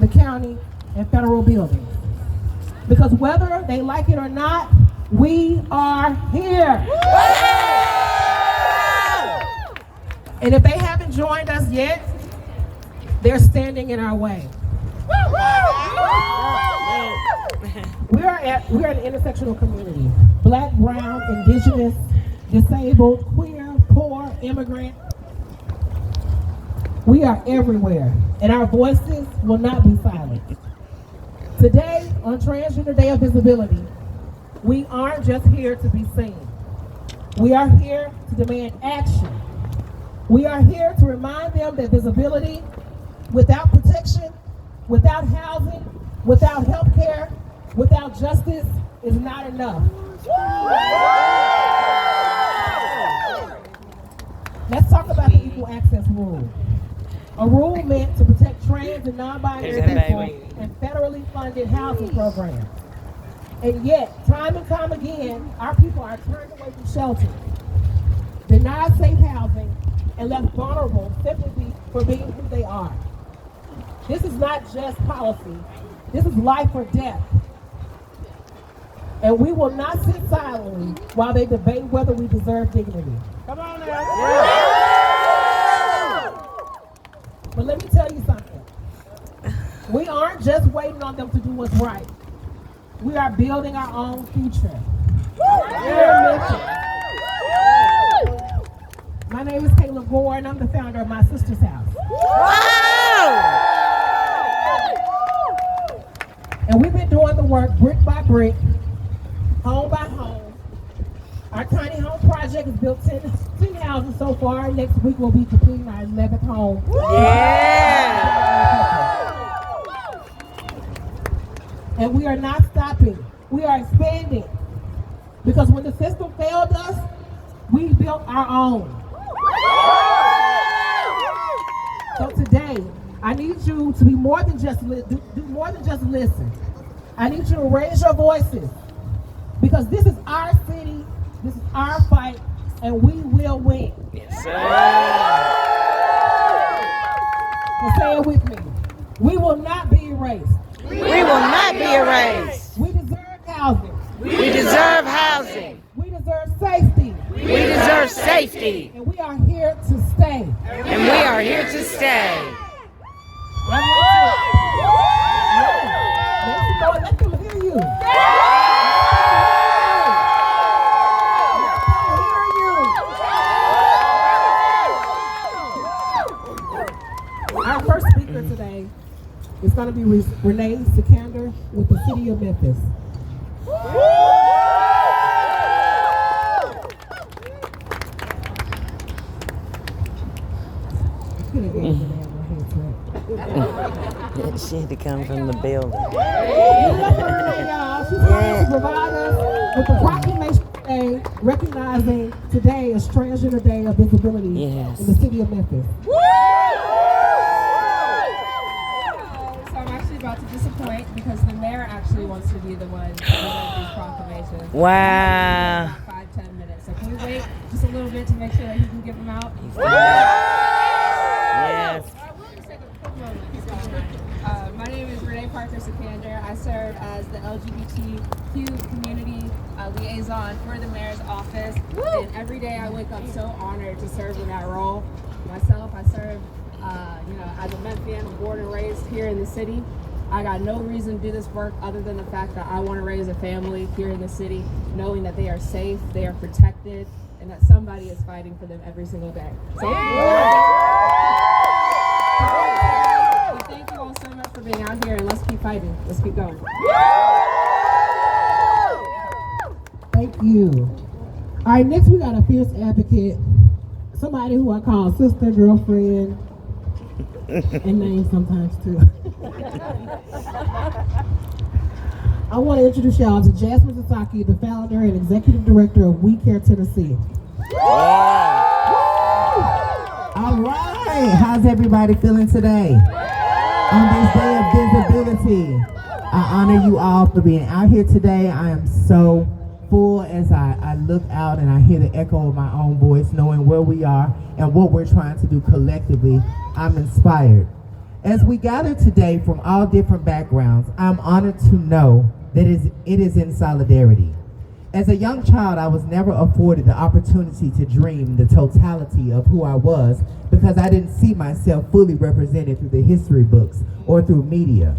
the county, and federal buildings. Because whether they like it or not, we are here. And if they haven't joined us yet, they're standing in our way. We're an intersectional community. Black, brown, indigenous, disabled, queer, poor, immigrant. We are everywhere, and our voices will not be silent. Today, on Transgender Day of Visibility, we aren't just here to be seen. We are here to demand action. We are here to remind them that visibility without protection, without housing, without health care, without justice is not enough. Let's talk about the Equal Access Rule. A rule meant to protect trans and non-binary people and federally funded housing programs. And yet, time and time again, our people are turned away from shelters, denied safe housing, and left vulnerable simply for being who they are. This is not just policy. This is life or death. And we will not sit silently while they debate whether we deserve dignity. Come on now. Yeah. But let me tell you something. We aren't just waiting on them to do what's right. We are building our own future. My name is Caleb Gore, and I'm the founder of My Sister's House. And we've been doing the work brick by brick, home by home. Our tiny home project has built 10 houses so far. Next week we'll be completing our 11th home. And we are not stopping. We are expanding. Because when the system failed us, we built our own. So today, I need you to be more than just do more than just listen. I need you to raise your voices, because this is our city, this is our fight, and we will win. Yes, sir. So say it with me. We will not be erased. We will not be erased. We deserve housing. We deserve housing. We deserve safety. We deserve safety. And we are here to stay. And we are here to stay. Let them hear you. Our first speaker today is going to be Renee Sikander with the City of Memphis. She had to come from the building. She's going to provide us with the proclamation today, recognizing today as Transgender Day of Visibility in the City of Memphis. So I'm actually about to disappoint because the mayor actually wants to be the one to make these proclamations. Wow. About 5-10 minutes. So can we wait just a little bit to make sure that he can give them out? Yes. My name is Renee Parker Sikander. I serve as the LGBTQ community liaison for the mayor's office. And every day I wake up so honored to serve in that role. Myself, I serve as a Memphian, born and raised here in the city. I got no reason to do this work other than the fact that I want to raise a family here in the city, knowing that they are safe, they are protected, and that somebody is fighting for them every single day. So, thank you all so much for being out here, and let's keep fighting. Let's keep going. Thank you. All right, next we got a fierce advocate, somebody who I call sister, girlfriend, and name sometimes too. I want to introduce y'all to Jasmine Sasaki, the founder and executive director of We Care Tennessee. All right, how's everybody feeling today? On this day of visibility, I honor you all for being out here today. I am so full as I look out and I hear the echo of my own voice, knowing where we are and what we're trying to do collectively. I'm inspired. As we gather today from all different backgrounds, I'm honored to know that it is in solidarity. As a young child, I was never afforded the opportunity to dream the totality of who I was because I didn't see myself fully represented through the history books or through media.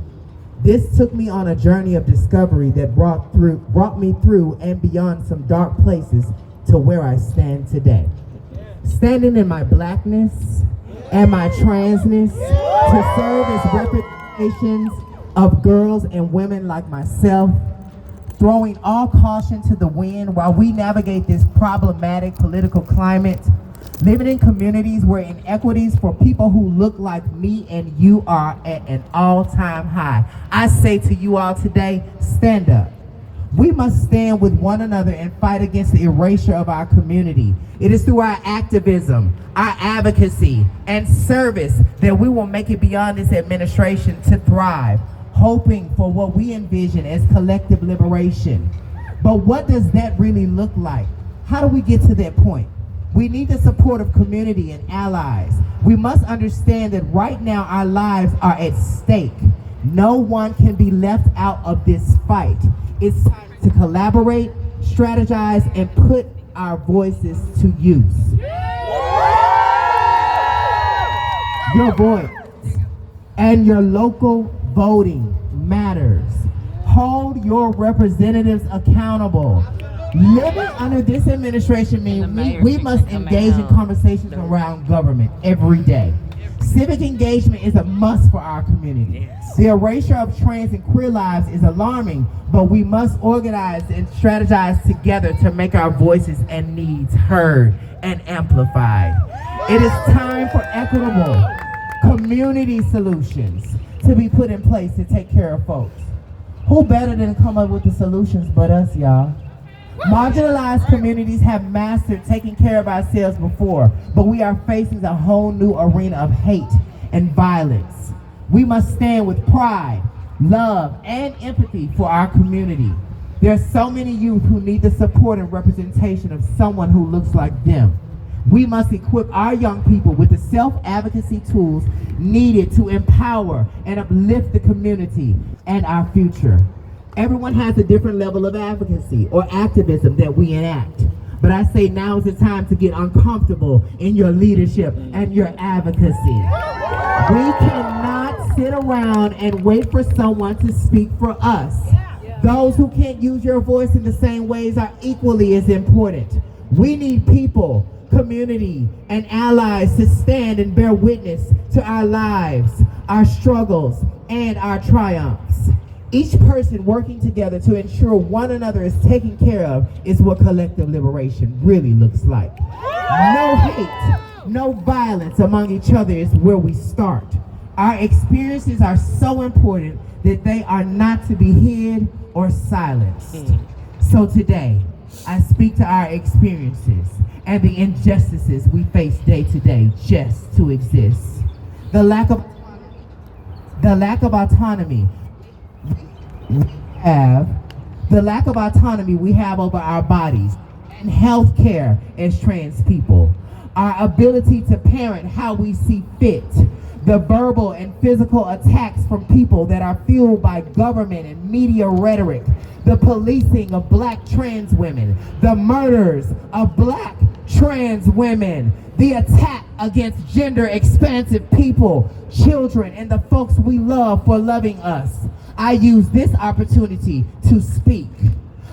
This took me on a journey of discovery that brought me through and beyond some dark places to where I stand today. Standing in my blackness and my transness to serve as representations of girls and women like myself, throwing all caution to the wind while we navigate this problematic political climate, living in communities where inequities for people who look like me and you are at an all-time high. I say to you all today, stand up. We must stand with one another and fight against the erasure of our community. It is through our activism, our advocacy, and service that we will make it beyond this administration to thrive, hoping for what we envision as collective liberation. But what does that really look like? How do we get to that point? We need the support of community and allies. We must understand that right now our lives are at stake. No one can be left out of this fight. It's time to collaborate, strategize, and put our voices to use. Your voice and your local voting matters. Hold your representatives accountable. Living under this administration means we must engage in conversations around government every day. Civic engagement is a must for our community. The erasure of trans and queer lives is alarming, but we must organize and strategize together to make our voices and needs heard and amplified. It is time for equitable community solutions to be put in place to take care of folks. Who better than to come up with the solutions but us, y'all? Marginalized communities have mastered taking care of ourselves before, but we are facing a whole new arena of hate and violence. We must stand with pride, love, and empathy for our community. There are so many youth who need the support and representation of someone who looks like them. We must equip our young people with the self-advocacy tools needed to empower and uplift the community and our future. Everyone has a different level of advocacy or activism that we enact. But I say now is the time to get uncomfortable in your leadership and your advocacy. We cannot sit around and wait for someone to speak for us. Those who can't use your voice in the same ways are equally as important. We need people, community, and allies to stand and bear witness to our lives, our struggles, and our triumphs. Each person working together to ensure one another is taken care of is what collective liberation really looks like. No hate, no violence among each other is where we start. Our experiences are so important that they are not to be hid or silenced. So today, I speak to our experiences and the injustices we face day to day just to exist. The lack of autonomy we have over our bodies and health care as trans people, our ability to parent how we see fit, the verbal and physical attacks from people that are fueled by government and media rhetoric, the policing of black trans women, the murders of black trans women, the attack against gender expansive people, children, and the folks we love for loving us. I use this opportunity to speak.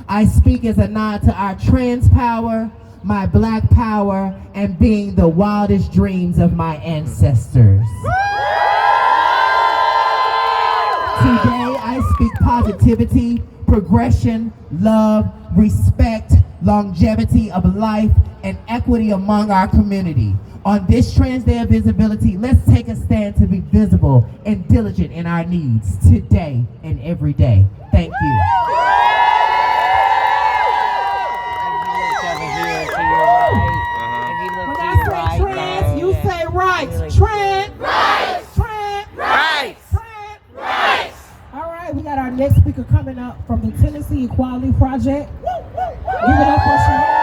I speak as a nod to our trans power, my black power, and being the wildest dreams of my ancestors. Today, I speak positivity, progression, love, respect, longevity of life, and equity among our community. On this Trans Day of Visibility, let's take a stand to be visible and diligent in our needs today and every day. Thank you. When I say trans, you say rights. Trans. Rights. Trans. Rights. Trans. Rights. All right, we got our next speaker coming up from the Tennessee Equality Project. Give it up for Sharon.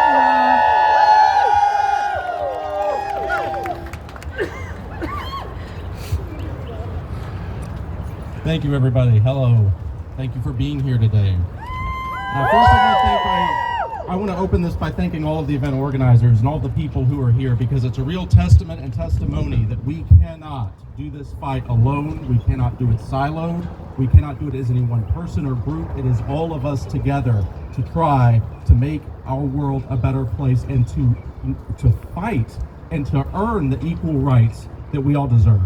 Thank you, everybody. Hello. Thank you for being here today. First, I want to open this by thanking all of the event organizers and all the people who are here, because it's a real testament and testimony that we cannot do this fight alone. We cannot do it siloed. We cannot do it as any one person or group. It is all of us together to try to make our world a better place and to fight and to earn the equal rights that we all deserve.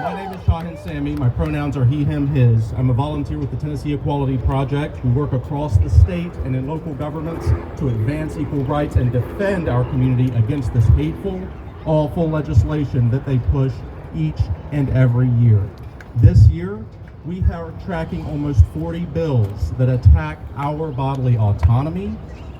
My name is Shahin Sammy. My pronouns are he, him, his. I'm a volunteer with the Tennessee Equality Project. We work across the state and in local governments to advance equal rights and defend our community against this hateful, awful legislation that they push each and every year. This year, we are tracking almost 40 bills that attack our bodily autonomy,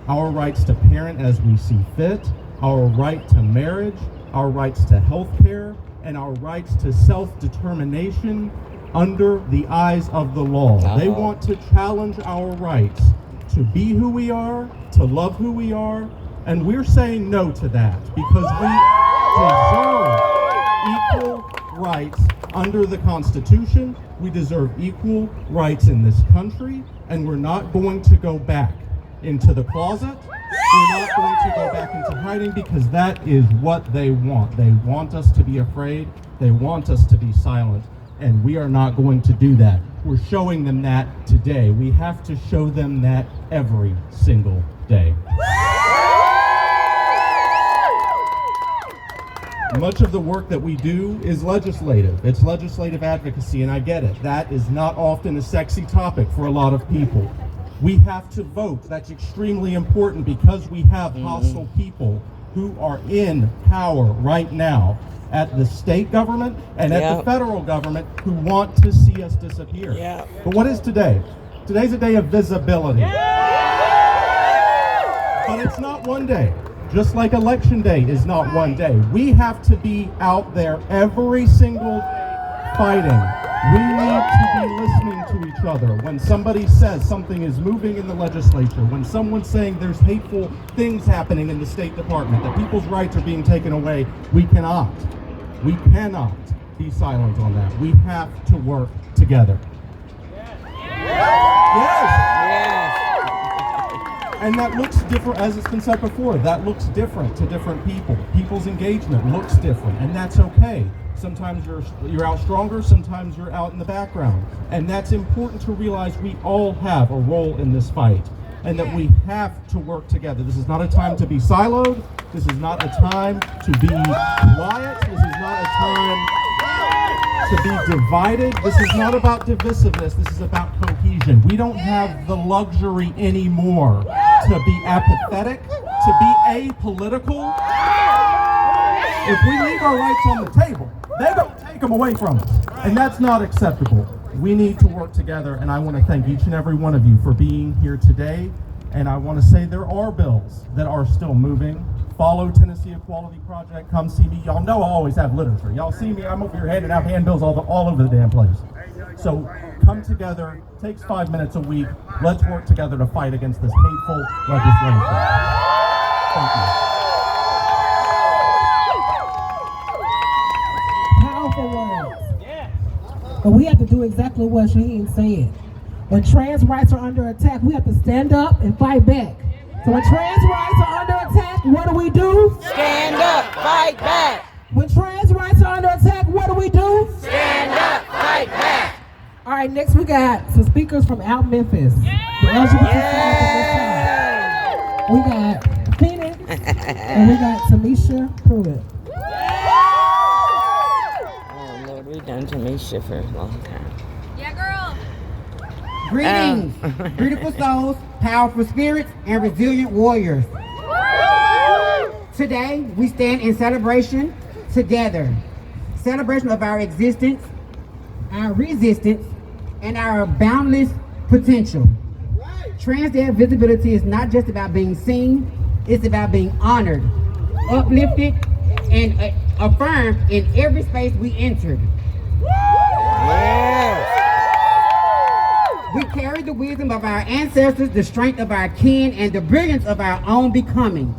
our rights to parent as we see fit, our right to marriage, our rights to health care, and our rights to self-determination under the eyes of the law. They want to challenge our rights to be who we are, to love who we are, and we're saying no to that because we deserve equal rights under the Constitution. We deserve equal rights in this country, and we're not going to go back into the closet. We're not going to go back into hiding because that is what they want. They want us to be afraid. They want us to be silent, and we are not going to do that. We're showing them that today. We have to show them that every single day. Much of the work that we do is legislative. It's legislative advocacy, and I get it. That is not often a sexy topic for a lot of people. We have to vote. That's extremely important because we have hostile people who are in power right now at the state government and at the federal government who want to see us disappear. But what is today? Today's a day of visibility. But it's not one day. Just like Election Day is not one day. We have to be out there every single fighting. We need to be listening to each other. When somebody says something is moving in the legislature, when someone's saying there's hateful things happening in the State Department, that people's rights are being taken away, we cannot be silent on that. We have to work together. Yes. And that looks different, as it's been said before, that looks different to different people. People's engagement looks different, and that's okay. Sometimes you're out stronger, sometimes you're out in the background. And that's important to realize we all have a role in this fight and that we have to work together. This is not a time to be siloed. This is not a time to be quiet. This is not a time to be divided. This is not about divisiveness. This is about cohesion. We don't have the luxury anymore to be apathetic, to be apolitical. If we leave our rights on the table, they don't take them away from us. And that's not acceptable. We need to work together, and I want to thank each and every one of you for being here today. And I want to say there are bills that are still moving. Follow Tennessee Equality Project. Come see me. Y'all know I always have literature. Y'all see me, I'm over here handing out handbills all over the damn place. So come together. Takes 5 minutes a week. Let's work together to fight against this hateful legislation. Thank you. Powerful words. But we have to do exactly what Shahin said. When trans rights are under attack, we have to stand up and fight back. So when trans rights are under attack, what do? Stand up, fight back. When trans rights are under attack, what do? Stand up, fight back. All right, next we got some speakers from out Memphis. The LGBT side. We got Phoenix and we got Tamisha Pruitt. Oh Lord, we've done Tamisha for a long time. Yeah, girl. Greetings, beautiful souls, powerful spirits, and resilient warriors. Today, we stand in celebration together. Celebration of our existence, our resistance, and our boundless potential. Trans Day of Visibility is not just about being seen, it's about being honored, uplifted, and affirmed in every space we entered. We carry the wisdom of our ancestors, the strength of our kin, and the brilliance of our own becoming.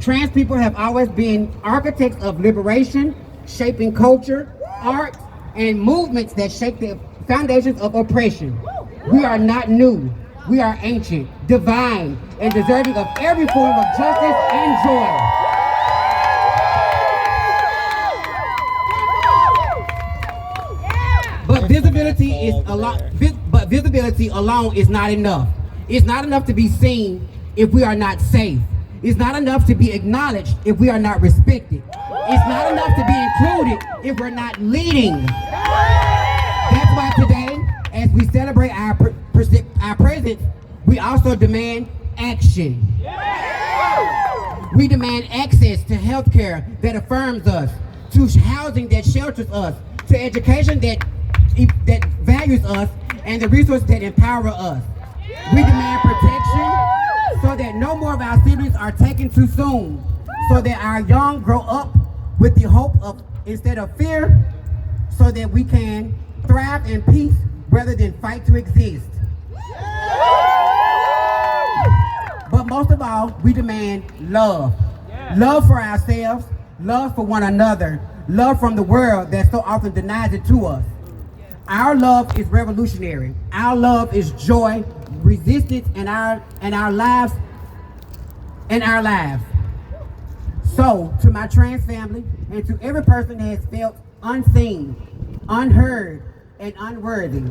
Trans people have always been architects of liberation, shaping culture, art, and movements that shake the foundations of oppression. We are not new. We are ancient, divine, and deserving of every form of justice and joy. But visibility alone is not enough. It's not enough to be seen if we are not safe. It's not enough to be acknowledged if we are not respected. It's not enough to be included if we're not leading. That's why today, as we celebrate our presence, we also demand action. We demand access to health care that affirms us, to housing that shelters us, to education that values us, and the resources that empower us. We demand protection so that no more of our siblings are taken too soon, so that our young grow up with the hope of instead of fear, so that we can thrive in peace rather than fight to exist. But most of all, we demand love. Love for ourselves, love for one another, love from the world that so often denies it to us. Our love is revolutionary. Our love is joy, resistance, and our lives. So, to my trans family and to every person that has felt unseen, unheard, and unworthy,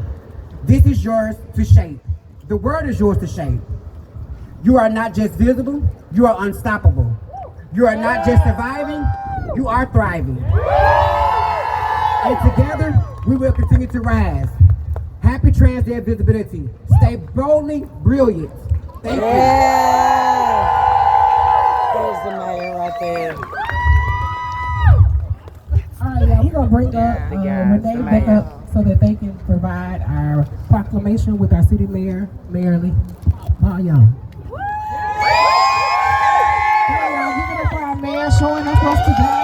this is yours to shape. The world is yours to shape. You are not just visible, you are unstoppable. You are not just surviving, you are thriving. And together, we will continue to rise. Happy Trans Day of Visibility. Stay boldly brilliant. Thank you. There's the mayor right there. All right, y'all, we're going to bring up the guys, Renee the back mayor. up so that they can provide our proclamation with our city mayor, Mayor Lee. Paul Young. Come on, y'all, give it up for our mayor showing up for us today.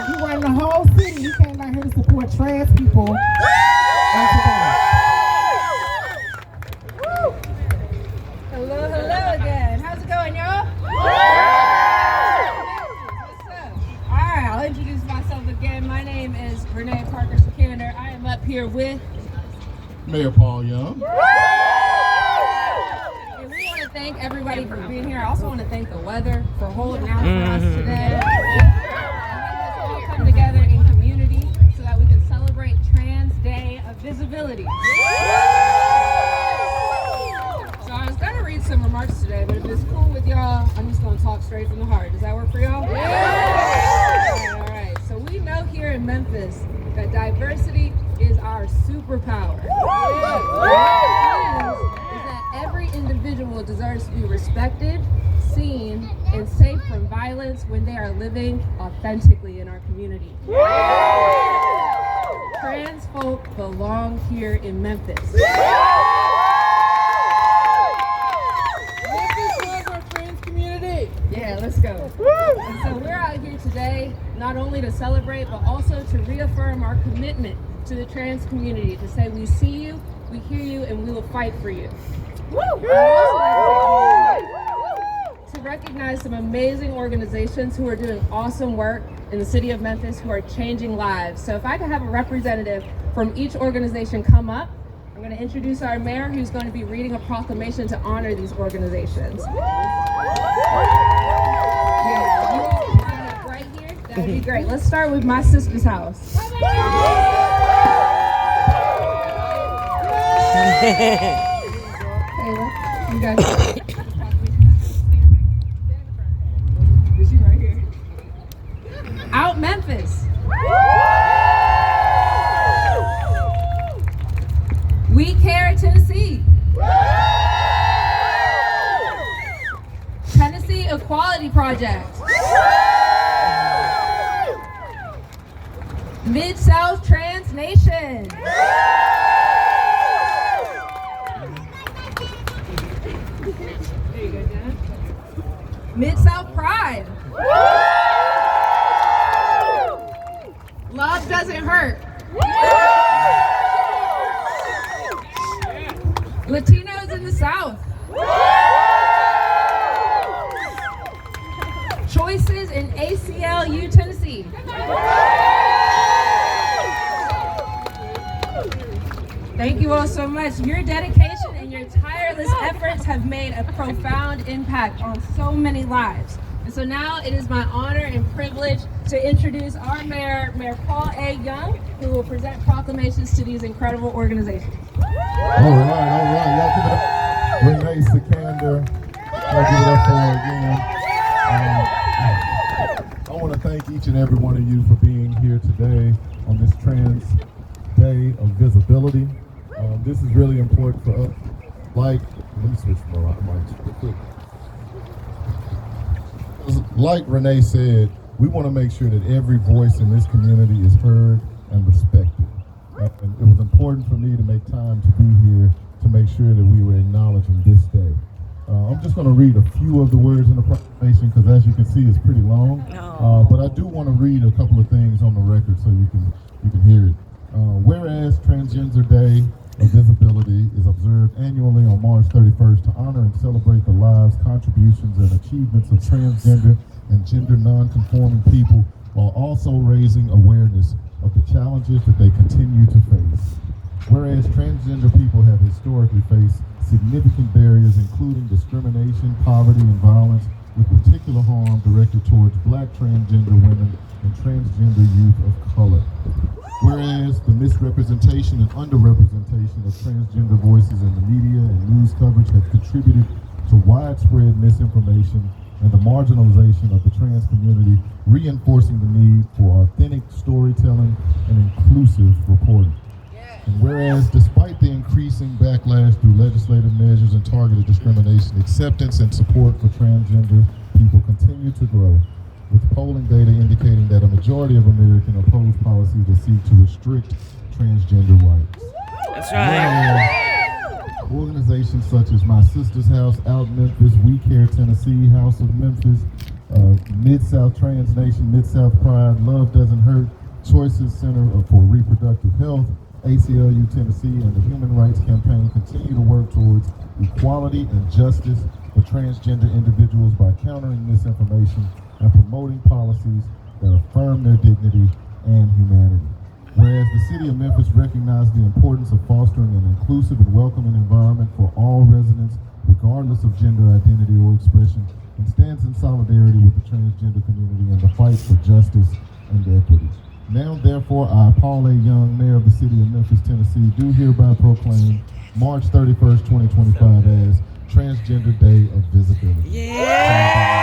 He ran the whole city. He came out here to support trans people. Hello again. How's it going, y'all? What's up? All right, I'll introduce myself again. My name is Renee Parker Sikander. I am up here with Mayor Paul Young. And we want to thank everybody for being here. I also want to thank the weather for holding out for us today. And let's all come together in community so that we can celebrate Trans Day of Visibility. So I was going to read some remarks today, but if it's cool with y'all, I'm just going to talk straight from the heart. Does that work for y'all? Yeah. All right. So we know here in Memphis that diversity is our superpower. What it means is that every individual deserves to be respected, seen, and safe from violence when they are living authentically in our community. Trans folk belong here in Memphis. Yeah, let's go. And so we're out here today not only to celebrate, but also to reaffirm our commitment to the trans community, to say we see you, we hear you, and we will fight for you. I'd also like to recognize some amazing organizations who are doing awesome work in the city of Memphis, who are changing lives. So if I could have a representative from each organization come up, I'm going to introduce our mayor, who's going to be reading a proclamation to honor these organizations. Yeah, you all can line up right here. That would be great. Let's start with My Sister's House. Taylor, you guys. She's right here. Out Memphis. We Care Tennessee. Tennessee Equality Project. Mid-South Trans Nation. Mid-South Pride. Love Doesn't Hurt. Latinos in the South. Choices in ACLU Tennessee. Thank you all so much. Your dedication and your tireless efforts have made a profound impact on so many lives. And so now it is my honor and privilege to introduce our mayor, Mayor Paul A. Young, who will present proclamations to these incredible organizations. All right. Y'all give it up. Renee Sikander. Y'all give it up for her again. I want to thank each and every one of you for being here today on this Trans Day of Visibility. This is really important for us. Let me switch my mics real quick. Like Renee said, we want to make sure that every voice in this community is heard and respected. And it was important for me to make time to be here to make sure that we were acknowledging this day. I'm just going to read a few of the words in the proclamation because, as you can see, it's pretty long. But I do want to read a couple of things on the record so you can hear it. Whereas Transgender Day of Visibility is observed annually on March 31st to honor and celebrate the lives, contributions, and achievements of transgender and gender non-conforming people, while also raising awareness of the challenges that they continue to face. Whereas transgender people have historically faced significant barriers, including discrimination, poverty, and violence, with particular harm directed towards Black transgender women and transgender youth of color. Whereas the misrepresentation and underrepresentation of transgender voices in the media and news coverage have contributed to widespread misinformation and the marginalization of the trans community, reinforcing the need for authentic storytelling and inclusive reporting. And whereas despite the increasing backlash through legislative measures and targeted discrimination, acceptance and support for transgender people continue to grow, with polling data indicating that a majority of Americans oppose policies that seek to restrict transgender rights. That's right. Organizations such as My Sister's House out in Memphis, We Care Tennessee, House of Memphis, Mid-South Trans Nation, Mid-South Pride, Love Doesn't Hurt, Choices Center for Reproductive Health, ACLU Tennessee, and the Human Rights Campaign continue to work towards equality and justice for transgender individuals by countering misinformation and promoting policies that affirm their dignity and humanity. Whereas the City of Memphis recognized the importance of fostering an inclusive and welcoming environment for all residents, regardless of gender identity or expression, and stands in solidarity with the transgender community in the fight for justice and equity. Now, therefore, I, Paul A. Young, Mayor of the City of Memphis, Tennessee, do hereby proclaim March 31st, 2025 as Transgender Day of Visibility. Yeah!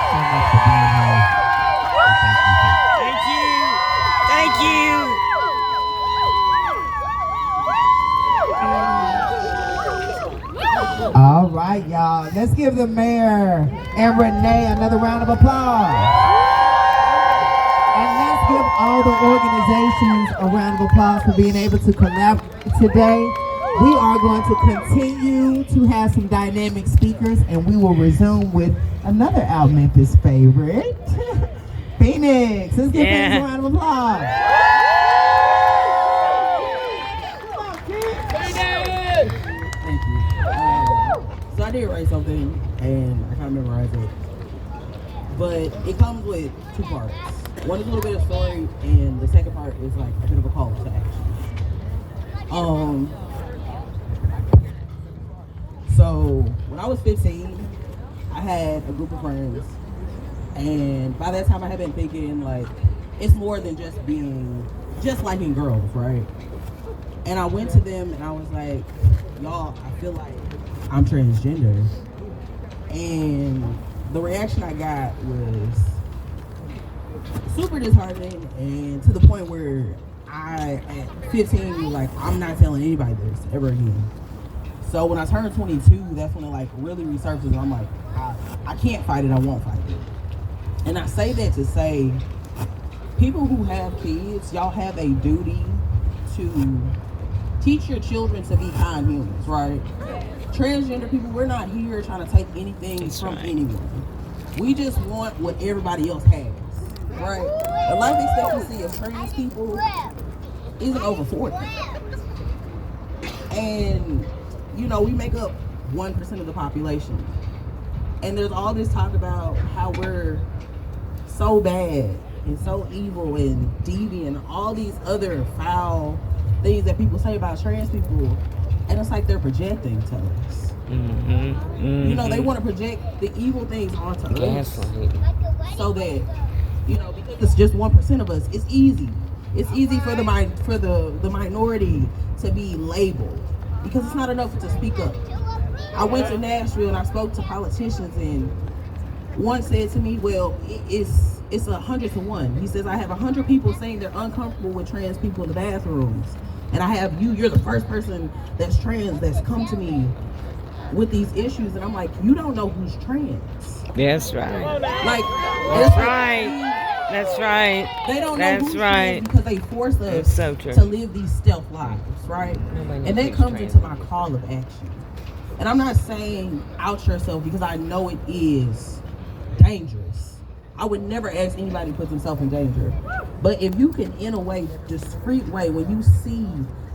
So much for being here. Thank you. Thank you. All right, y'all. Let's give the mayor and Renee another round of applause. And let's give all the organizations a round of applause for being able to collaborate today. We are going to continue to have some dynamic speakers, and we will resume with another Out Memphis favorite, Phoenix. Let's give Phoenix a round of applause. Thank you. So I did write something, and I can't memorize it. But it comes with two parts. One is a little bit of story, and the second part is like a bit of a call to action. So when I was 15, I had a group of friends, and by that time I had been thinking like, it's more than just liking girls, right? And I went to them and I was like, y'all, I feel like I'm transgender. And the reaction I got was super disheartening, and to the point where I, at 15, was like, I'm not telling anybody this ever again. So when I turned 22, that's when it like really resurfaced, and I'm like, I can't fight it, I won't fight it. And I say that to say, people who have kids, y'all have a duty to teach your children to be kind humans, right? Transgender people, we're not here trying to take anything from anyone. We just want what everybody else has, right? The life expectancy of trans people isn't over 40. And, you know, we make up 1% of the population. And there's all this talk about how we're so bad and so evil and deviant, all these other foul things that people say about trans people, and it's like they're projecting to us. You know, they want to project the evil things onto us, so that, you know, because it's just 1% of us, it's easy. It's easy for the minority to be labeled, because it's not enough to speak up. I went to Nashville and I spoke to politicians, and one said to me, well, it's 100 to 1. He says, I have 100 people saying they're uncomfortable with trans people in the bathrooms, and I have you're the first person that's trans that's come to me with these issues. And I'm like, you don't know who's trans. That's right. Like, That's right. That's right. They don't know That's who's right. trans because they force us so true. to live these stealth lives, right? And that comes into my call of action. And I'm not saying out yourself, because I know it is dangerous. I would never ask anybody to put themselves in danger. But if you can, in a way, discreet way, when you see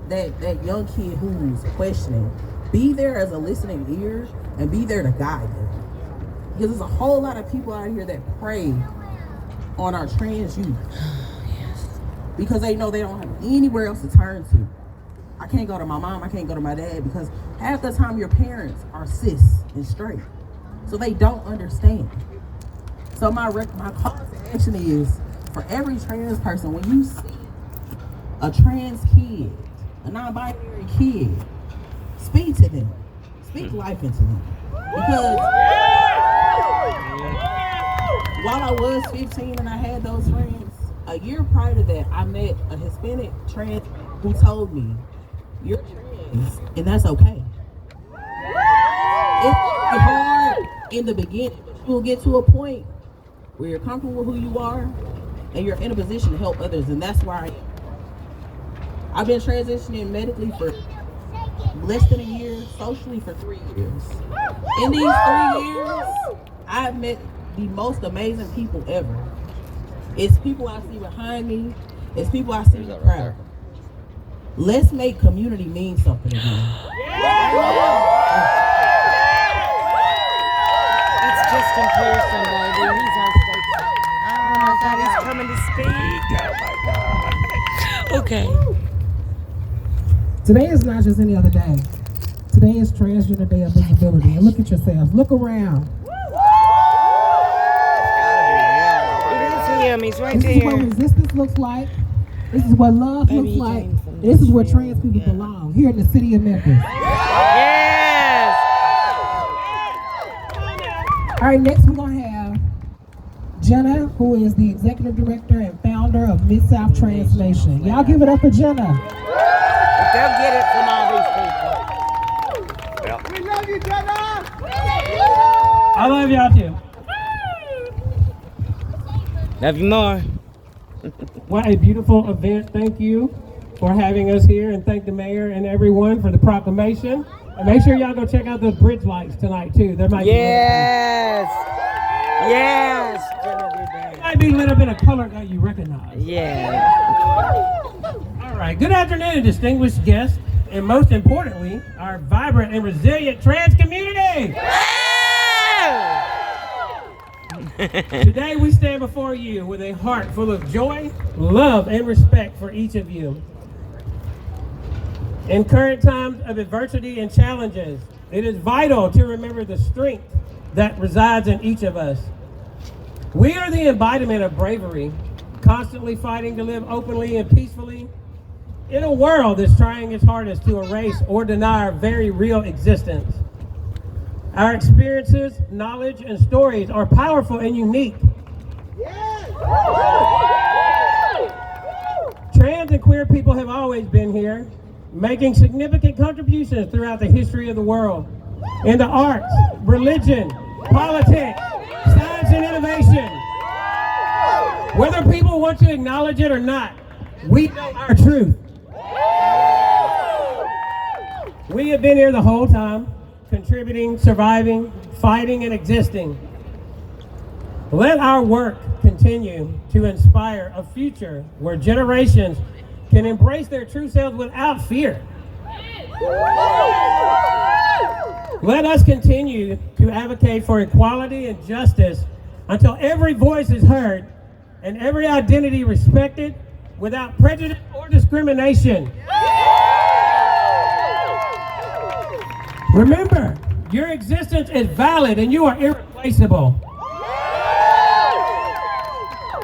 that young kid who's questioning, be there as a listening ear and be there to guide them. Because there's a whole lot of people out here that prey on our trans youth. Because they know they don't have anywhere else to turn to. I can't go to my mom, I can't go to my dad, because half the time your parents are cis and straight. So they don't understand. So my call to action is, for every trans person, when you see a trans kid, a non-binary kid, speak to them. Speak life into them. Because while I was 15 and I had those friends, a year prior to that, I met a Hispanic trans who told me, you're trans, and that's okay. It's hard in the beginning, but you'll get to a point where you're comfortable with who you are, and you're in a position to help others, and that's where I am. I've been transitioning medically for less than a year, socially for 3 years. In these 3 years, I've met the most amazing people ever. It's people I see behind me, it's people I see in the crowd. Let's make community mean something again. That's Justin Pearson, baby. He's on stage. Oh my God, he's coming to speak. Oh my God. Okay. Today is not just any other day. Today is Transgender Day of Visibility. And look at yourselves. Look around. It is him. He's right This is what there. resistance looks like. This is what love looks like. This is where trans people belong, here in the city of Memphis. Yes. All right, next we're going to have Jenna, who is the executive director and founder of Mid-South Trans Nation. Y'all give it up for Jenna. They'll get it from all these people. We love you, Jenna! I love y'all too. Love you more. What a beautiful event. Thank you for having us here, and thank the mayor and everyone for the proclamation. And make sure y'all go check out those bridge lights tonight too. There might Yes. Yes. might be a little bit of color that you recognize. Yeah. All right. Good afternoon, distinguished guests, and most importantly, our vibrant and resilient trans community. Today we stand before you with a heart full of joy, love, and respect for each of you. In current times of adversity and challenges, it is vital to remember the strength that resides in each of us. We are the embodiment of bravery, constantly fighting to live openly and peacefully in a world that's trying its hardest to erase or deny our very real existence. Our experiences, knowledge, and stories are powerful and unique. Trans and queer people have always been here, making significant contributions throughout the history of the world in the arts, religion, politics, science, and innovation. Whether people want to acknowledge it or not, we know our truth. We have been here the whole time, contributing, surviving, fighting, and existing. Let our work continue to inspire a future where generations can embrace their true selves without fear. Let us continue to advocate for equality and justice until every voice is heard and every identity respected without prejudice or discrimination. Remember, your existence is valid and you are irreplaceable.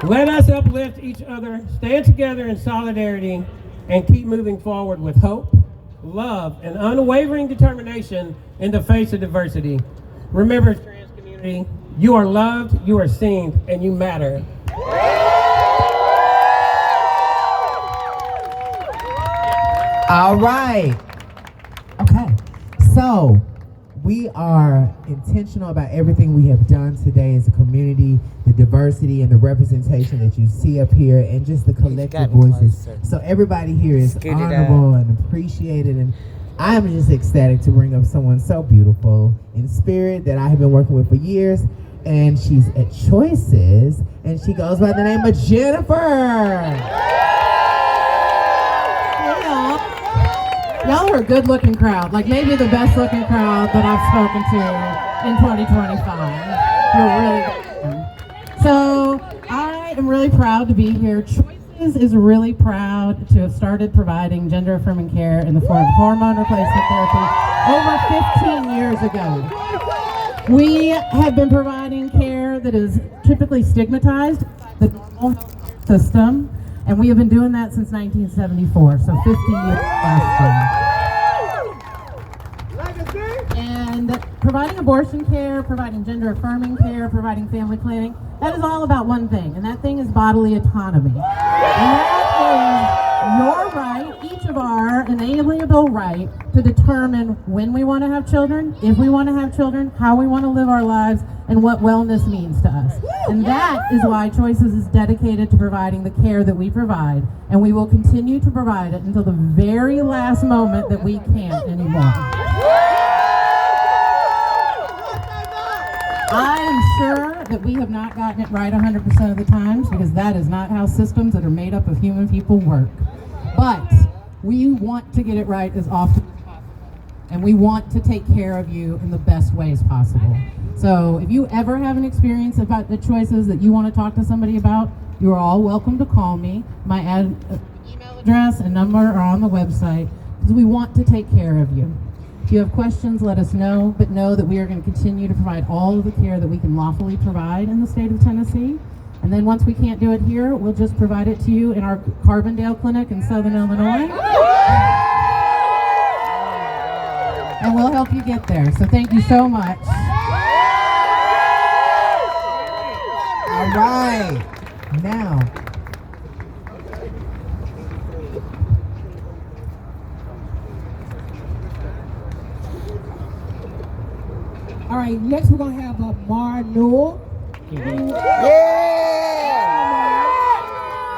Let us uplift each other, stand together in solidarity, and keep moving forward with hope, love, and unwavering determination in the face of diversity. Remember, trans community, you are loved, you are seen, and you matter. All right. Okay. So we are intentional about everything we have done today as a community, the diversity and the representation that you see up here, and just the collective voices. So everybody here is honorable and appreciated, and I'm just ecstatic to bring up someone so beautiful in spirit that I have been working with for years, and she's at Choices, and she goes by the name of Jennifer. Y'all are a good-looking crowd, like maybe the best-looking crowd that I've spoken to in 2025. You're really good. So I am really proud to be here. Choices is really proud to have started providing gender-affirming care in the form of hormone replacement therapy over 15 years ago. We have been providing care that is typically stigmatized by the normal system. And we have been doing that since 1974, so 50 years last year. And providing abortion care, providing gender-affirming care, providing family planning, that is all about one thing, and that thing is bodily autonomy. And that is your right, each of our inalienable right, to determine when we want to have children, if we want to have children, how we want to live our lives, and what wellness means to us. And that is why Choices is dedicated to providing the care that we provide, and we will continue to provide it until the very last moment that we can't anymore. I am sure that we have not gotten it right 100% of the times, because that is not how systems that are made up of human people work. But we want to get it right as often as possible, and we want to take care of you in the best ways possible. So if you ever have an experience about the Choices that you want to talk to somebody about, you are all welcome to call me. My email address and number are on the website, because we want to take care of you. If you have questions, let us know, but know that we are going to continue to provide all of the care that we can lawfully provide in the state of Tennessee. And then once we can't do it here, we'll just provide it to you in our Carbondale clinic in Southern Illinois. And we'll help you get there. So thank you so much. All right. Now, all right, next we're gonna have Mar Newell.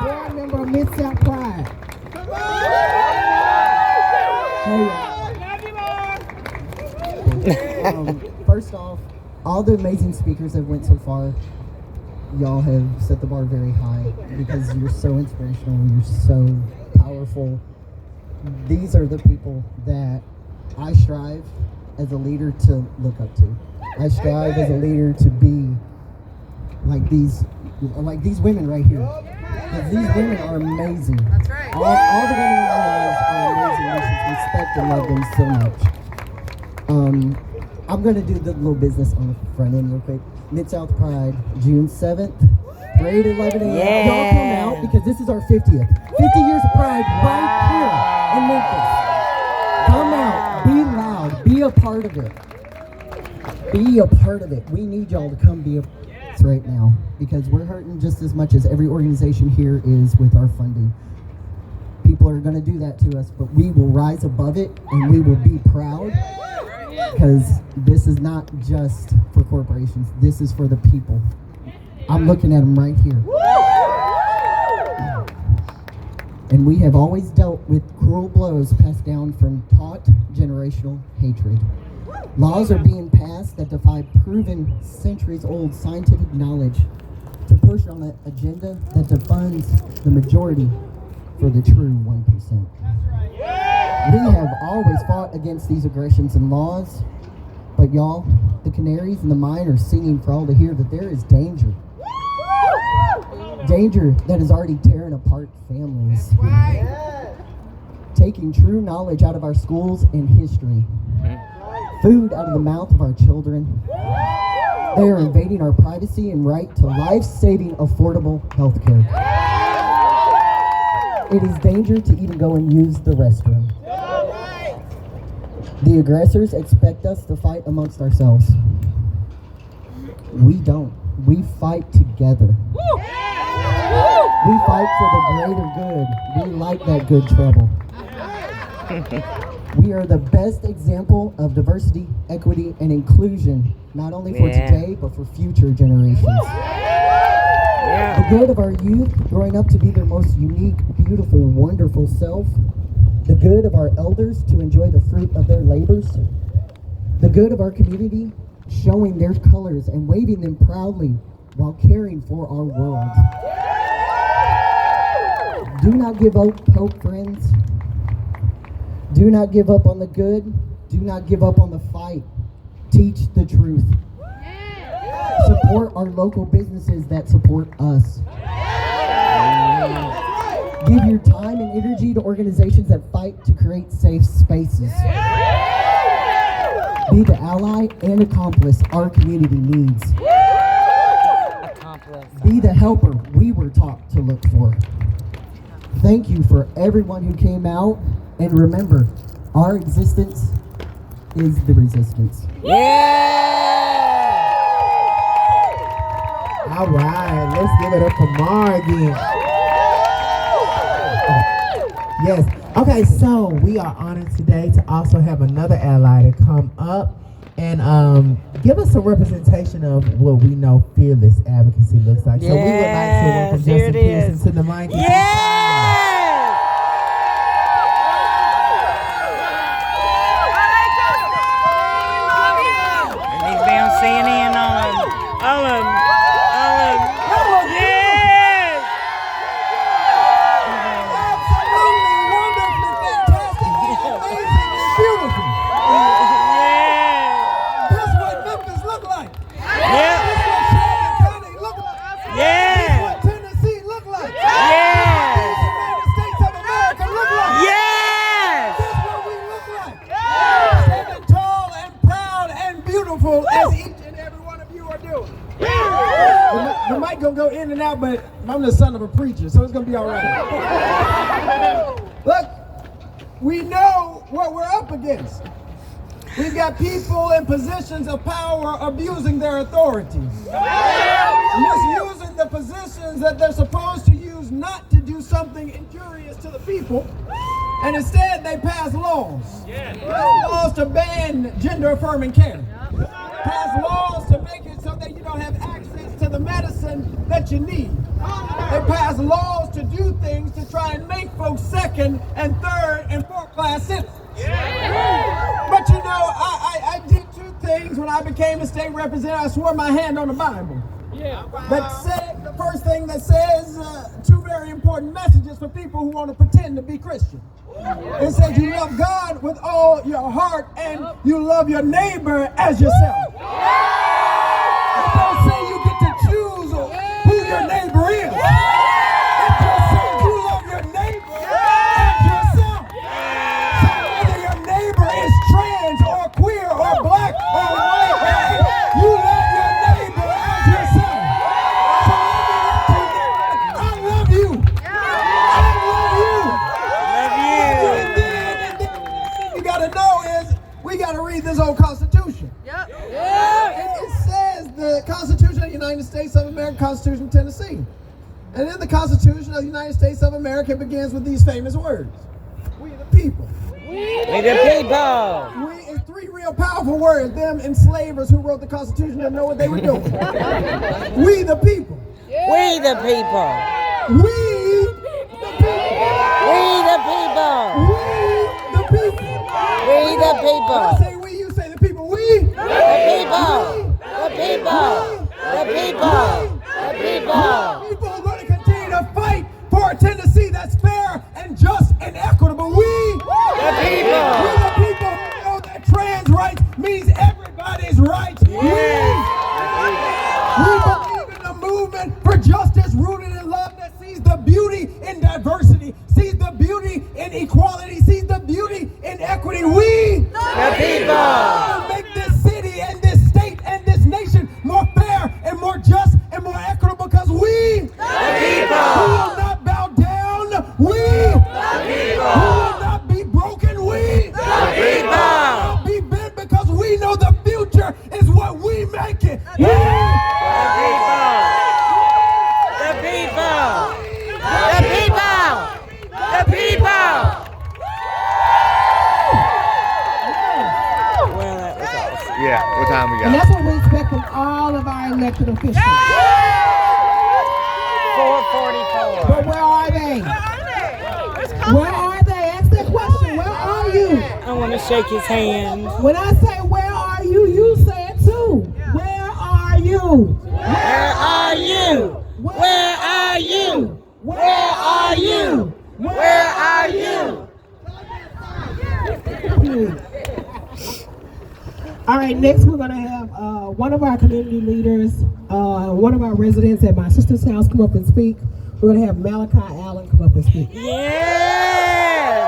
Board member of Mid-South Pride. First off, all the amazing speakers that went so far, y'all have set the bar very high because you're so inspirational, you're so powerful. These are the people that I strive as a leader to look up to. I strive as a leader to be like these women right here. Because these women are amazing. That's right. All the women in our lives are amazing. We should respect and love them so much. I'm going to do the little business on the front end real quick. Mid-South Pride, June 7th, parade at 11 a.m. Yeah. Y'all come out because this is our 50th. 50 years of Pride right here in Memphis. Come out, be loud, be a part of it. Be a part of it. We need y'all to come be a part of this right now because we're hurting just as much as every organization here is with our funding. People are going to do that to us, but we will rise above it and we will be proud. Because this is not just for corporations. This is for the people. I'm looking at them right here. And we have always dealt with cruel blows passed down from taught generational hatred. Laws are being passed that defy proven centuries-old scientific knowledge to push on an agenda that defunds the majority for the true 1%. We have always fought against these aggressions and laws, but y'all, the canaries in the mine are singing for all to hear that there is danger. Danger that is already tearing apart families. Taking true knowledge out of our schools and history. Food out of the mouth of our children. They are invading our privacy and right to life-saving, affordable health care. It is danger to even go and use the restroom. The aggressors expect us to fight amongst ourselves. We don't. We fight together. We fight for the greater good. We like that good trouble. We are the best example of diversity, equity, and inclusion, not only for today, but for future generations. The good of our youth growing up to be their most unique, beautiful, wonderful self. The good of our elders to enjoy the fruit of their labors. The good of our community showing their colors and waving them proudly while caring for our world. Do not give up hope, friends. Do not give up on the good. Do not give up on the fight. Teach the truth. Support our local businesses that support us. Give your time and energy to organizations that fight to create safe spaces. Be the ally and accomplice our community needs. Be the helper we were taught to look for. Thank you for everyone who came out, and remember, our existence is the resistance. All right, let's give it up for Mar again. Yes. Okay, so we are honored today to also have another ally to come up and give us a representation of what we know fearless advocacy looks like. So we would like to welcome Justin Pearson to the mic. CNN, all of them. Yes! Absolutely wonderfully fantastic, amazing, and beautiful. That's what Memphis look like. That's what Shelby County look like. That's what Tennessee look like. That's what the United States of America look like. That's what we look like. Standing tall and proud and beautiful as each and every one of you are doing. The mic gonna go in and out, but I'm the son of a preacher, so it's gonna be all right. Look, we know what we're up against. We've got people in positions of power abusing their authority, misusing the positions that they're supposed to use not to do something injurious to the people, and instead they pass laws. Laws to ban gender-affirming care. Pass laws to make it so that you don't have access to the medicine that you need. They pass laws to do things to try and make folks second and third and fourth class citizens. But you know, I did two things when I became a state representative. I swore my hand on the Bible. That said, the first thing that says two very important messages for people who want to pretend to be Christian. It says you love God with all your heart and you love your neighbor as yourself. It don't say you get to choose who your neighbor is. It just says you love your neighbor as yourself. So whether your neighbor is trans or queer or black or white, you love your neighbor as yourself. So let me let you know, I love you. I love you. And then you gotta know is we gotta read this old Constitution. It says the Constitution of the United States of America, Constitution of Tennessee. And in the Constitution of the United States of America, it begins with these famous words. We the people. We the people. It's three real powerful words. Them enslavers who wrote the Constitution didn't know what they were doing. We the people. We the people. We the people. We the people. We the people. We the people. When I say we, you say the people. We the people. The people. The people. The people. People are going to continue to fight for a Tennessee that's fair and just and equitable. We the people. We the people who know that trans rights means everybody's rights. We believe in the movement for justice rooted in love beauty in diversity, sees the beauty in equality, sees the beauty in equity. We, The people. will make this city and this state and this nation more fair and more just and more equitable because we, The people. will not bow down. We, The people. will not be broken. We, The people. will be bent because we know the future is what we make it. The people. The people. The people. The people. Well, that was awesome. Yeah, what time we And got? that's what we expect from all of our elected officials. 4:44. But where are they? Where are they? Ask that question. Where are you? I want to shake his hand. When I say where are you, you say it too. Where are you? Where are you? Where are you? Where are you? Where are you? All right, next we're going to have one of our community leaders, one of our residents at my sister's house come up and speak. We're going to have Malachi Allen come up and speak. Yeah.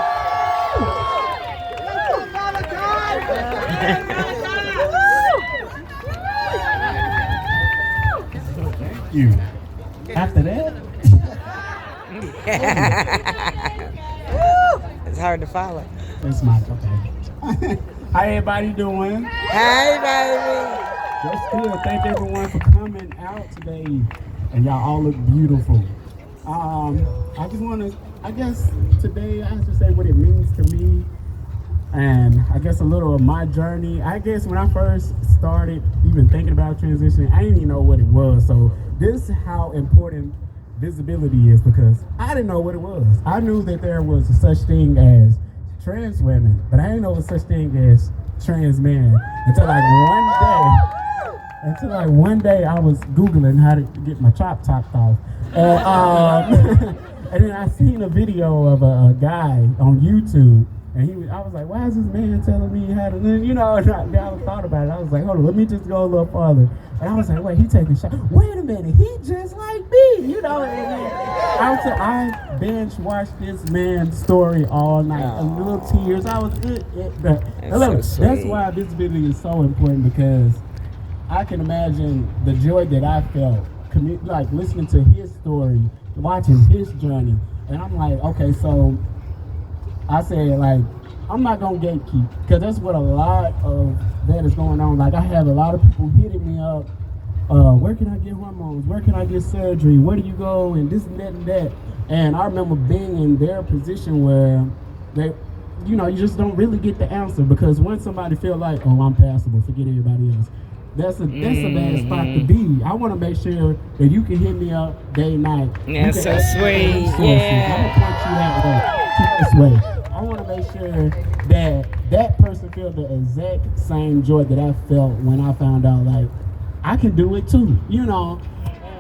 You. After that, It's hard to follow. it's my okay. How everybody doing? Hey, baby. That's good. Thank everyone for coming out today, and y'all all look beautiful. I just want to, I guess today I have to say what it means to me, and I guess a little of my journey. I guess when I first started even thinking about transition, I didn't even know what it was. So this is how important visibility is, because I didn't know what it was. I knew that there was a such thing as trans women, but I didn't know a such thing as trans men until one day I was Googling how to get my chop topped off. And, and then I seen a video of a guy on YouTube, and I was like, why is this man telling me how to live? You know, and I thought about it. I was like, hold on, let me just go a little farther. And I was like, wait, he taking shots. Wait a minute, he just like me, you know. And then I binge watched this man's story all night. A little tears. I was that's why visibility is so important, because I can imagine the joy that I felt, like listening to his story, watching his journey. And I'm like, okay, so I said, like, I'm not gonna gatekeep, because that's what a lot of that is going on. Like, I have a lot of people hitting me up, where can I get hormones? Where can I get surgery? Where do you go? And this and that and that. And I remember being in their position where they, you know, you just don't really get the answer, because once somebody feel like, oh, I'm passable, forget everybody else. That's a bad spot to be. I want to make sure that you can hit me up day and night. That's so sweet. I'm gonna point you that way. I want to make sure that that person feel the exact same joy that I felt when I found out, like, I can do it too, you know.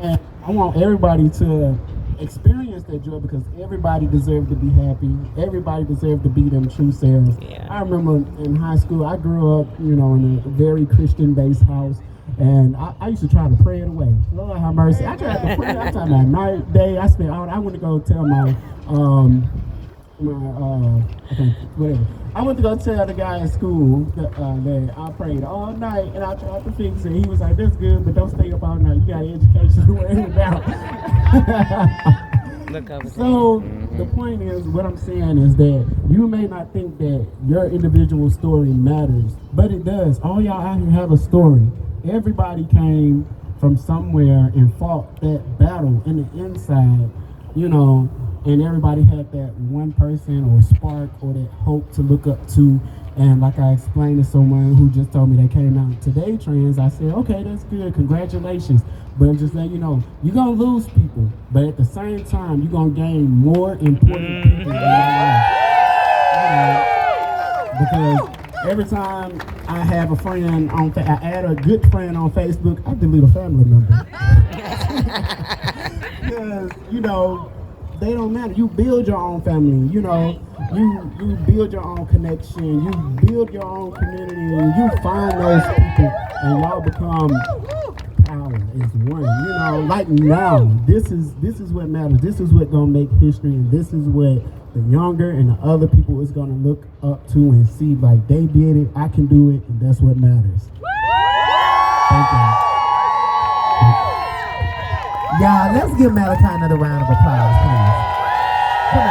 And I want everybody to experience that joy, because everybody deserves to be happy. Everybody deserves to be them true selves. Yeah. I remember in high school, I grew up, you know, in a very Christian-based house, and I used to try to pray it away. Lord have mercy. I tried to pray. I'm talking about night, day. I spent all. I went to go tell my whatever. I went to go tell the guy in school that I prayed all night, and I tried to fix it. He was like, "That's good, but don't stay up all night. You got an education to worry about." So the point is, what I'm saying is that you may not think that your individual story matters, but it does. All y'all out here have a story. Everybody came from somewhere and fought that battle in the inside, you know. And everybody had that one person or spark or that hope to look up to. And like I explained to someone who just told me they came out today trans, I said, okay, that's good, congratulations. But just let you know, you're gonna lose people, but at the same time, you're gonna gain more important people in your life. Because every time I have a friend I add a good friend on Facebook, I delete a family member. Because, you know, they don't matter. You build your own family, you know. You build your own connection. You build your own community, and you find those people, and y'all become power is one. You know, like now, this is what matters. This is what gonna make history, and this is what the younger and the other people is gonna look up to and see like they did it, I can do it, and that's what matters. Thank you. Y'all, let's give Malachi another round of applause, please. Come.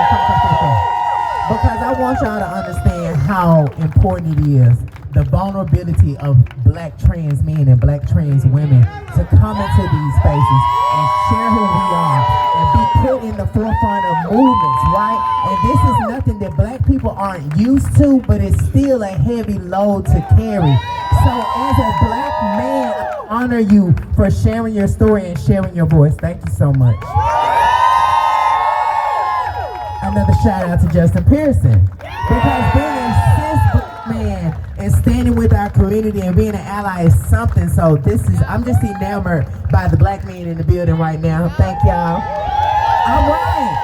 Because I want y'all to understand how important it is, the vulnerability of black trans men and black trans women to come into these spaces and share who we are and be put in the forefront of movements, right? And this is nothing that black people aren't used to, but it's still a heavy load to carry. So as a black man, I honor you for sharing your story and sharing your voice. Thank you so much. Another shout out to Justin Pearson, because being a cis black man and standing with our community and being an ally is something. So I'm just enamored by the black men in the building right now. Thank y'all. All right.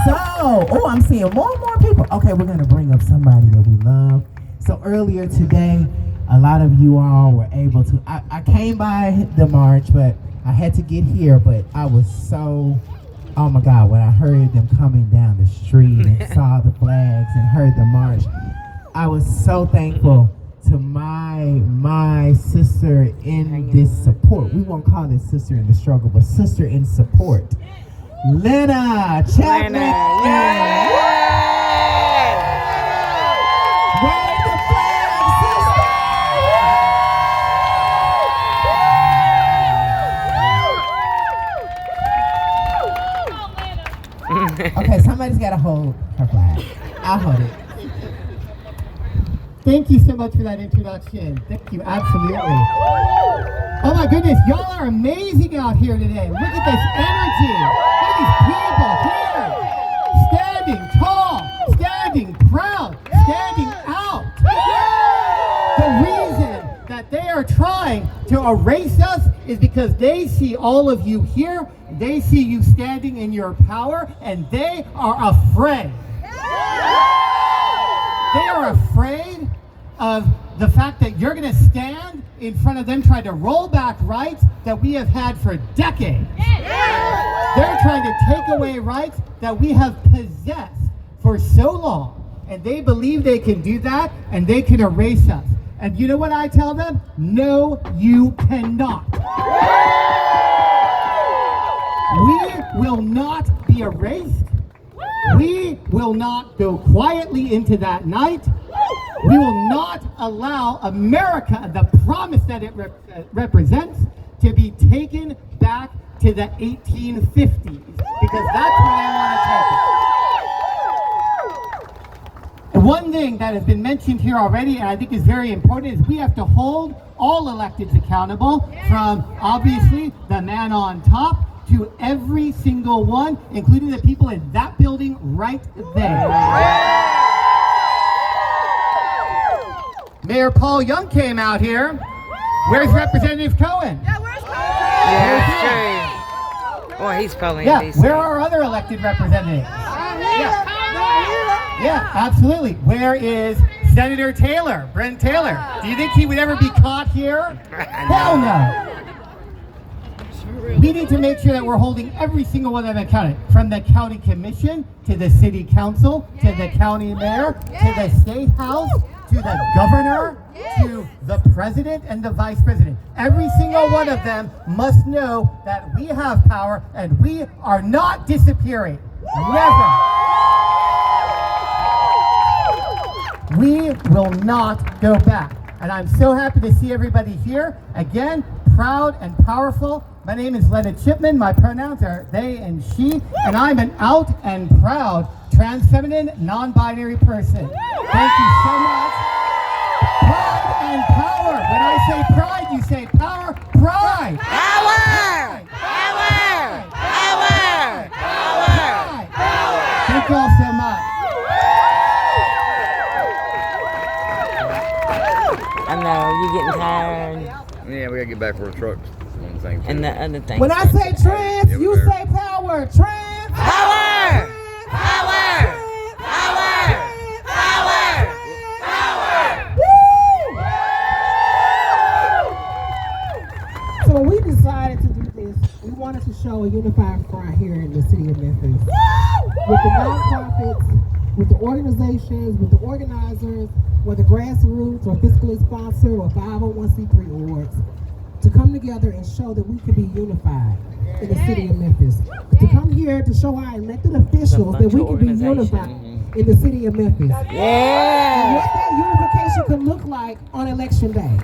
So, I'm seeing more and more people. Okay, we're gonna bring up somebody that we love. So earlier today, a lot of you all were able to, I came by the march, but I had to get here, but I was so, oh my God, when I heard them coming down the street and saw the flags and heard the march, I was so thankful to my sister in this support. We won't call it sister in the struggle, but sister in support. Lena Chapman. Wave the flag, sister. Okay, somebody's got to hold her flag. I'll hold it. Thank you so much for that introduction. Thank you, absolutely. Oh my goodness, y'all are amazing out here today. Look at this energy. Look at these people here. Standing tall, standing proud, standing out. The reason that they are trying to erase us is because they see all of you here. They see you standing in your power, and they are afraid. They are afraid of the fact that you're going to stand in front of them trying to roll back rights that we have had for decades. They're trying to take away rights that we have possessed for so long. And they believe they can do that and they can erase us. And you know what I tell them? No, you cannot. We will not be erased. We will not go quietly into that night. We will not allow America, the promise that it represents, to be taken back to the 1850s, because that's where they want to take it. One thing that has been mentioned here already, and I think is very important, is we have to hold all electeds accountable, from obviously the man on top to every single one, including the people in that building right there. Mayor Paul Young came out here. Where's Representative Cohen? Yeah, that's true. Boy, he's calling DC. Where are our other elected representatives? Yeah, absolutely. Where is Senator Taylor, Brent Taylor? Do you think he would ever be caught here? Hell no. We need to make sure that we're holding every single one of them accountable, from the county commission to the city council to the county mayor to the state house to the governor to the president and the vice president. Every single one of them must know that we have power and we are not disappearing. Never. We will not go back. And I'm so happy to see everybody here. Again, proud and powerful. My name is Lena Chipman. My pronouns are they and she. And I'm an out and proud trans feminine, non-binary person. Thank you so much. Pride and power. When I say pride, you say power. Pride. Power! Power! Power! Power! Power! Thank you all so much. I know, you getting tired. Yeah, we gotta get back for the trucks. One thing. And the other thing. When I say trans, you say power. Trans. Power! Power! Power! Power! Power! So a unified front here in the city of Memphis. With the nonprofits, with the organizations, with the organizers, whether grassroots or fiscally sponsored or 501c3 orgs, to come together and show that we can be unified in the city of Memphis. To come here to show our elected officials that we can be unified in the city of Memphis. And what that unification can look like on election day.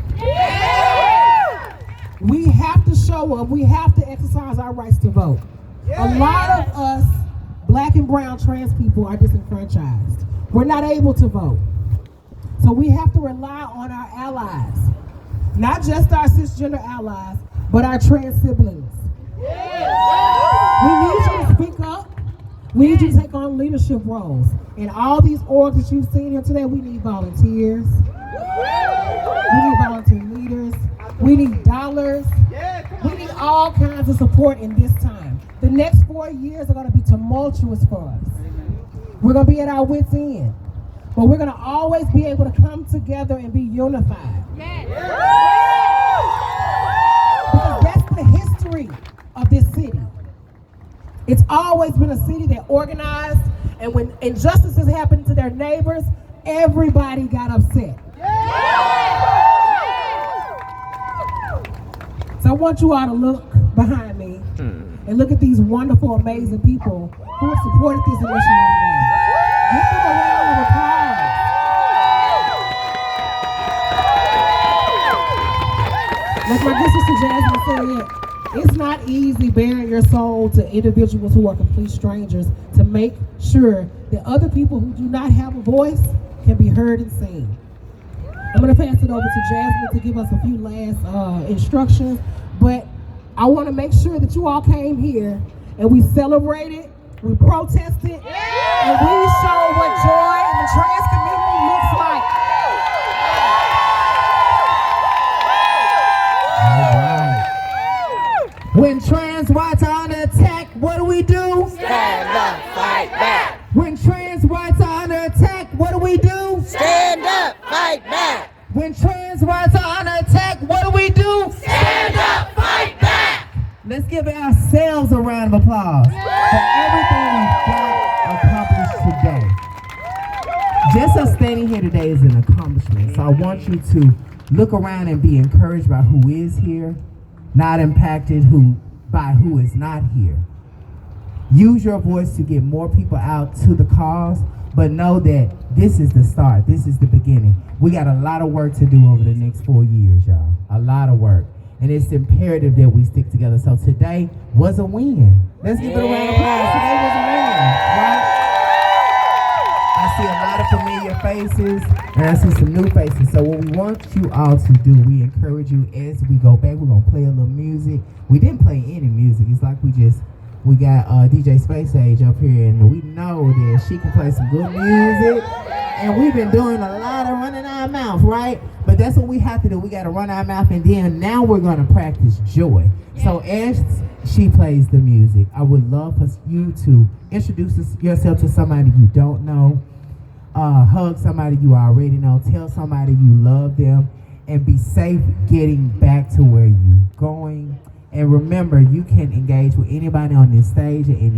We have to show up. We have to exercise our rights to vote. A lot of us, black and brown trans people, are disenfranchised. We're not able to vote. So we have to rely on our allies. Not just our cisgender allies, but our trans siblings. We need you to speak up. We need you to take on leadership roles. In all these orgs that you've seen here today, we need volunteers. We need volunteer leaders. We need dollars. We need all kinds of support in this time. The next 4 years are going to be tumultuous for us. We're going to be at our wits' end. But we're going to always be able to come together and be unified. Because that's the history of this city. It's always been a city that organized, and when injustices happened to their neighbors, everybody got upset. So I want you all to look behind me and look at these wonderful, amazing people who have supported this initiative today. Give them a round of applause. Like my good sister Jasmine said, it's not easy bearing your soul to individuals who are complete strangers to make sure that other people who do not have a voice can be heard and seen. I'm going to pass it over to Jasmine to give us a few last instructions, but I want to make sure that you all came here and we celebrated, we protested, and we showed what joy in the trans community looks like. When trans rights are under attack, what do we do? Stand up, fight back. When trans rights are under attack, what do we do? Stand up, fight back. When trans rights are under attack, what do we do? Stand up, fight back. Let's give ourselves a round of applause for everything we've got accomplished today. Just us standing here today is an accomplishment. So I want you to look around and be encouraged by who is here, not impacted by who is not here. Use your voice to get more people out to the cause, but know that this is the start. This is the beginning. We got a lot of work to do over the next 4 years, y'all. A lot of work. And it's imperative that we stick together. So today was a win. Let's give it a round of applause. Today was a win, right? I see a lot of familiar faces, and I see some new faces. So what we want you all to do, we encourage you as we go back, we're going to play a little music. We didn't play any music. It's like we got DJ Space Age up here, and we know that she can play some good music. And we've been doing a lot of running our mouth, right? But that's what we have to do. We got to run our mouth, and then now we're going to practice joy. So as she plays the music, I would love for you to introduce yourself to somebody you don't know. Hug somebody you already know. Tell somebody you love them, and be safe getting back to where you're going. And remember, you can engage with anybody on this stage at any